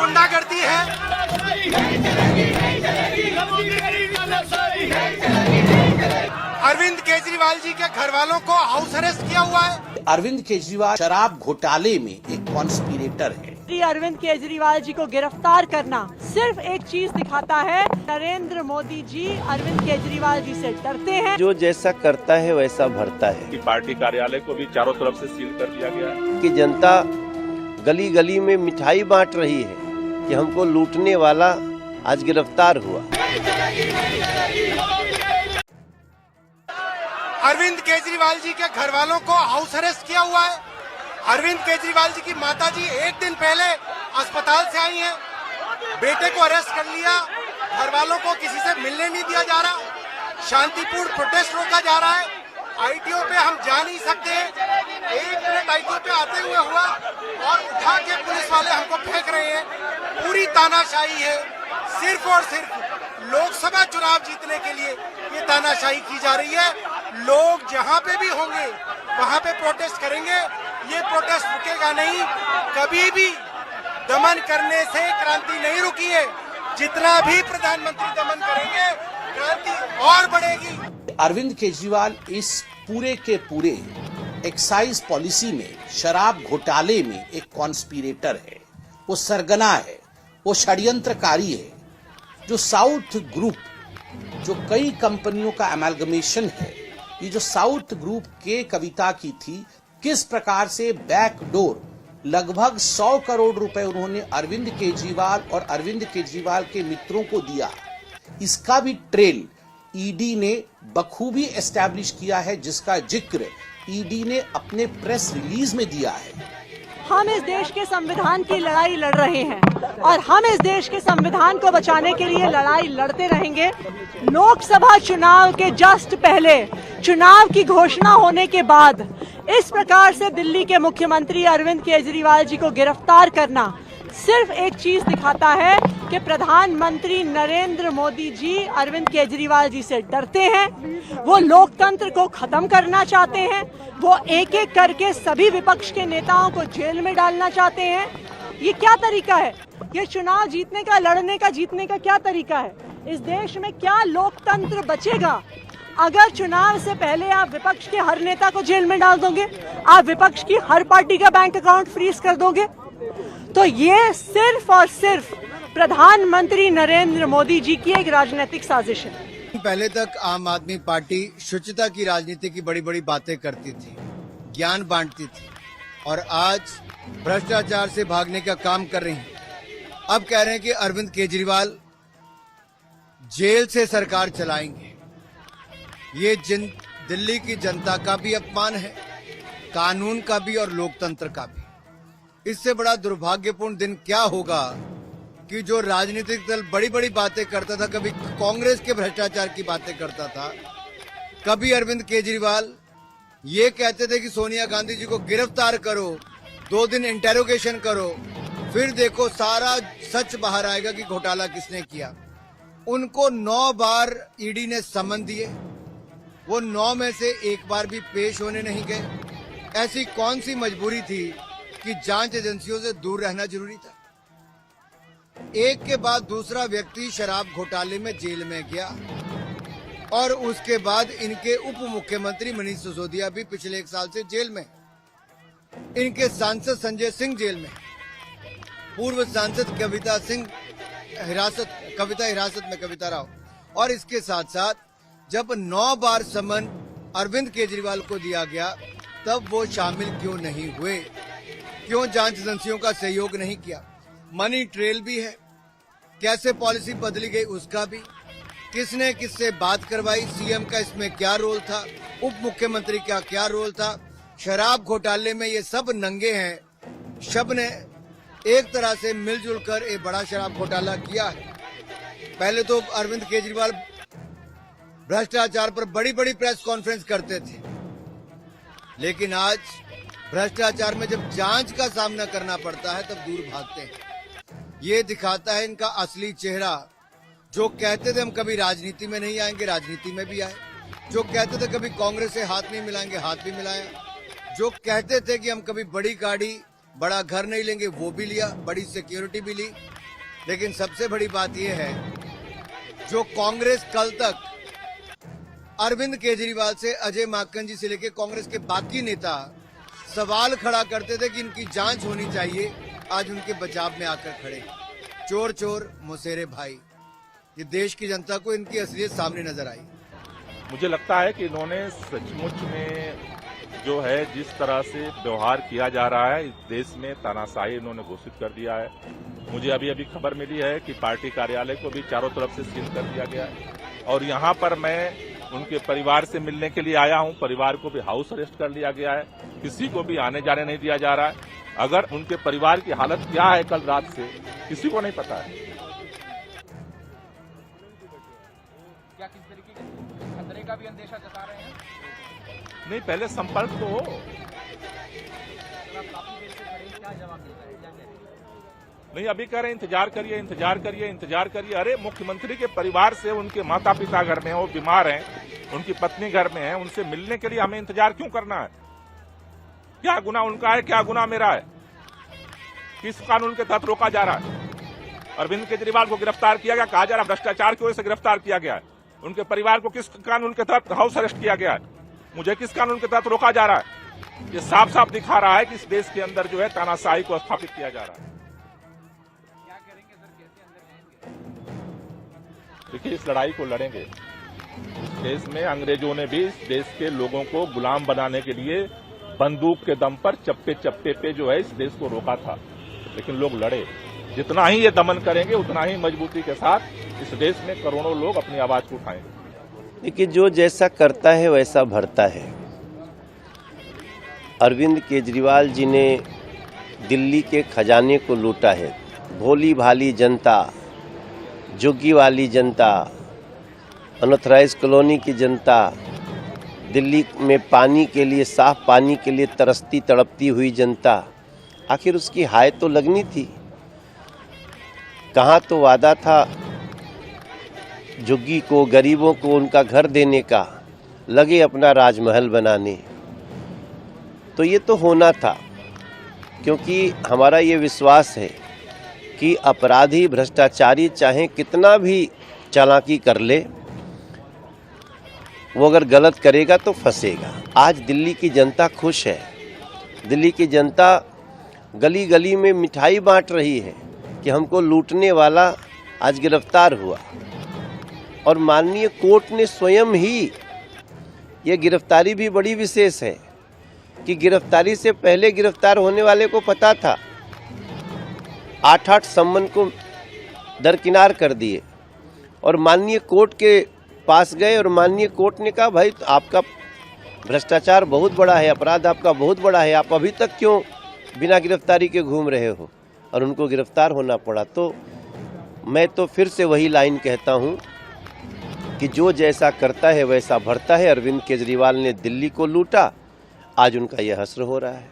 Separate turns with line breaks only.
गुंडागर्दी है। अरविंद केजरीवाल जी के घर वालों को हाउस अरेस्ट किया हुआ है।
अरविंद केजरीवाल शराब घोटाले में एक कॉन्स्पिरेटर है।
अरविंद केजरीवाल जी को गिरफ्तार करना सिर्फ एक चीज दिखाता है, नरेंद्र मोदी जी अरविंद केजरीवाल जी से डरते हैं।
जो जैसा करता है वैसा भरता है।
कि पार्टी कार्यालय को भी चारों तरफ से सील कर दिया गया है।
कि जनता गली गली में मिठाई बांट रही है कि हमको लूटने वाला आज गिरफ्तार हुआ।
अरविंद केजरीवाल जी के घर वालों को हाउस अरेस्ट किया हुआ है। अरविंद केजरीवाल जी की माताजी एक दिन पहले अस्पताल से आई हैं। बेटे को अरेस्ट कर लिया, घर वालों को किसी से मिलने नहीं दिया जा रहा, शांतिपूर्ण प्रोटेस्ट रोका जा रहा है। आईटीओ पे हम जा नहीं सकते। 1 मिनट आईटीओ पे आते हुए हुआ और उठा के पुलिस वाले हमको फेंक रहे हैं। पूरी तानाशाही है। सिर्फ और सिर्फ लोकसभा चुनाव जीतने के लिए ये तानाशाही की जा रही है। लोग जहां पे भी होंगे वहां पे प्रोटेस्ट करेंगे। ये प्रोटेस्ट रुकेगा नहीं। कभी भी दमन करने से क्रांति नहीं रुकी है। जितना भी प्रधानमंत्री दमन करेंगे क्रांति और बढ़ेगी।
अरविंद केजरीवाल इस पूरे के पूरे एक्साइज पॉलिसी में, शराब घोटाले में एक कॉन्स्पिरेटर है। वो सरगना है, वो षड्यंत्रकारी है। जो साउथ ग्रुप, जो कई कंपनियों का अमेलगमेशन है, ये जो साउथ ग्रुप के कविता की थी, किस प्रकार से बैकडोर लगभग 100 करोड़ रुपए उन्होंने अरविंद केजरीवाल और अरविंद केजरीवाल के मित्रों को दिया, इसका भी ट्रेल ईडी ने बखूबी एस्टैब्लिश किया है, जिसका जिक्र ईडी ने अपने प्रेस रिलीज में दिया है।
हम इस देश के संविधान की लड़ाई लड़ रहे हैं और हम इस देश के संविधान को बचाने के लिए लड़ाई लड़ते रहेंगे। लोकसभा चुनाव के जस्ट पहले, चुनाव की घोषणा होने के बाद इस प्रकार से दिल्ली के मुख्यमंत्री अरविंद केजरीवाल जी को गिरफ्तार करना सिर्फ एक चीज दिखाता है कि प्रधानमंत्री नरेंद्र मोदी जी अरविंद केजरीवाल जी से डरते हैं। वो लोकतंत्र को खत्म करना चाहते हैं। वो एक एक करके सभी विपक्ष के नेताओं को जेल में डालना चाहते हैं। ये क्या तरीका है? ये चुनाव जीतने का, लड़ने का, जीतने का क्या तरीका है? इस देश में क्या लोकतंत्र बचेगा अगर चुनाव से पहले आप विपक्ष के हर नेता को जेल में डाल दोगे, आप विपक्ष की हर पार्टी का बैंक अकाउंट फ्रीज कर दोगे? तो ये सिर्फ और सिर्फ प्रधानमंत्री नरेंद्र मोदी जी की एक राजनीतिक साजिश है।
पहले तक आम आदमी पार्टी शुचिता की राजनीति की बड़ी बड़ी बातें करती थी, ज्ञान बांटती थी, और आज भ्रष्टाचार से भागने का काम कर रही है। अब कह रहे हैं कि अरविंद केजरीवाल जेल से सरकार चलाएंगे। ये दिल्ली की जनता का भी अपमान है, कानून का भी और लोकतंत्र का भी। इससे बड़ा दुर्भाग्यपूर्ण दिन क्या होगा कि जो राजनीतिक दल बड़ी बड़ी बातें करता था, कभी कांग्रेस के भ्रष्टाचार की बातें करता था, कभी अरविंद केजरीवाल ये कहते थे कि सोनिया गांधी जी को गिरफ्तार करो, 2 दिन इंटेरोगेशन करो, फिर देखो सारा सच बाहर आएगा कि घोटाला किसने किया। उनको 9 बार ईडी ने समन दिए, वो 9 में से 1 बार भी पेश होने नहीं गए। ऐसी कौन सी मजबूरी थी कि जांच एजेंसियों से दूर रहना जरूरी था? एक के बाद दूसरा व्यक्ति शराब घोटाले में जेल में गया और उसके बाद इनके उप मुख्यमंत्री मनीष सिसोदिया भी पिछले 1 साल से जेल में, इनके सांसद संजय सिंह जेल में, पूर्व सांसद कविता हिरासत में कविता राव, और इसके साथ साथ जब 9 बार समन अरविंद केजरीवाल को दिया गया तब वो शामिल क्यों नहीं हुए? क्यों जांच एजेंसियों का सहयोग नहीं किया? मनी ट्रेल भी है, कैसे पॉलिसी बदली गई उसका भी, किसने किससे बात करवाई, सीएम का इसमें क्या रोल था, उप मुख्यमंत्री का क्या रोल था। शराब घोटाले में ये सब नंगे हैं। सब ने एक तरह से मिलजुल कर एक बड़ा शराब घोटाला किया है। पहले तो अरविंद केजरीवाल भ्रष्टाचार पर बड़ी बड़ी प्रेस कॉन्फ्रेंस करते थे, लेकिन आज भ्रष्टाचार में जब जांच का सामना करना पड़ता है तब दूर भागते हैं। ये दिखाता है इनका असली चेहरा। जो कहते थे हम कभी राजनीति में नहीं आएंगे, राजनीति में भी आए। जो कहते थे कभी कांग्रेस से हाथ नहीं मिलाएंगे, हाथ भी मिलाया। जो कहते थे कि हम कभी बड़ी गाड़ी बड़ा घर नहीं लेंगे वो भी लिया, बड़ी सिक्योरिटी भी ली। लेकिन सबसे बड़ी बात यह है, जो कांग्रेस कल तक अरविंद केजरीवाल से, अजय माकन जी से लेकर कांग्रेस के बाकी नेता सवाल खड़ा करते थे कि इनकी जांच होनी चाहिए, आज उनके बचाव में आकर खड़े। चोर चोर मुसेरे भाई, ये देश की जनता को इनकी असलियत सामने नजर आई।
मुझे लगता है कि इन्होंने सचमुच में जो है जिस तरह से व्यवहार किया जा रहा है, इस देश में तानाशाही इन्होंने घोषित कर दिया है। मुझे अभी अभी खबर मिली है कि पार्टी कार्यालय को भी चारों तरफ से सील कर दिया गया है और यहाँ पर मैं उनके परिवार से मिलने के लिए आया हूँ। परिवार को भी हाउस अरेस्ट कर लिया गया है, किसी को भी आने जाने नहीं दिया जा रहा है। अगर उनके परिवार की हालत क्या है कल रात से, किसी को नहीं पता है।
क्या किस तरीके के खतरे का भी अंदेशा जता रहे हैं?
नहीं, पहले संपर्क तो हो।
काफी देर से खड़े, क्या जवाब देता है, क्या कह रहे हैं?
नहीं, अभी कह रहे हैं इंतजार करिए, इंतजार करिए, इंतजार करिए। अरे मुख्यमंत्री के परिवार से, उनके माता पिता घर में हैं, वो बीमार हैं, उनकी पत्नी घर में है, उनसे मिलने के लिए हमें इंतजार क्यों करना है? क्या गुनाह उनका है, क्या गुनाह मेरा है? किस कानून के तहत रोका जा रहा है? अरविंद केजरीवाल को गिरफ्तार किया गया, कहा जा रहा है भ्रष्टाचार की वजह से गिरफ्तार किया गया है। उनके परिवार को किस कानून के तहत हाउस अरेस्ट किया गया है? मुझे किस कानून के तहत रोका जा रहा है? ये साफ साफ दिखा रहा है कि इस देश के अंदर जो है तानाशाही को स्थापित किया जा रहा है।
क्या करेंगे सर, कैसे अंदर जाएंगे?
देखिए, इस लड़ाई को लड़ेंगे। इस देश में अंग्रेजों ने भी इस देश के लोगों को गुलाम बनाने के लिए बंदूक के दम पर चप्पे चप्पे पे जो है इस देश को रोका था, लेकिन लोग लड़े। जितना ही ये दमन करेंगे उतना ही मजबूती के साथ इस देश में करोड़ों लोग अपनी आवाज को उठाएंगे।
देखिए, जो जैसा करता है वैसा भरता है। अरविंद केजरीवाल जी ने दिल्ली के खजाने को लूटा है। भोली भाली जनता, झुग्गी वाली जनता, अनऑथराइज कॉलोनी की जनता, दिल्ली में पानी के लिए, साफ पानी के लिए तरसती तड़पती हुई जनता, आखिर उसकी हाय तो लगनी थी। कहाँ तो वादा था झुग्गी को, गरीबों को उनका घर देने का, लगे अपना राजमहल बनाने। तो ये तो होना था, क्योंकि हमारा ये विश्वास है कि अपराधी, भ्रष्टाचारी चाहे कितना भी चालाकी कर ले, वो अगर गलत करेगा तो फंसेगा। आज दिल्ली की जनता खुश है। दिल्ली की जनता गली गली में मिठाई बांट रही है कि हमको लूटने वाला आज गिरफ्तार हुआ। और माननीय कोर्ट ने स्वयं ही, ये गिरफ्तारी भी बड़ी विशेष है कि गिरफ्तारी से पहले गिरफ्तार होने वाले को पता था, 8-8 सम्मन को दरकिनार कर दिए और माननीय कोर्ट के पास गए और माननीय कोर्ट ने कहा, भाई आपका भ्रष्टाचार बहुत बड़ा है, अपराध आपका बहुत बड़ा है, आप अभी तक क्यों बिना गिरफ्तारी के घूम रहे हो? और उनको गिरफ्तार होना पड़ा। तो मैं तो फिर से वही लाइन कहता हूँ कि जो जैसा करता है वैसा भरता है। अरविंद केजरीवाल ने दिल्ली को लूटा, आज उनका यह हश्र हो रहा है।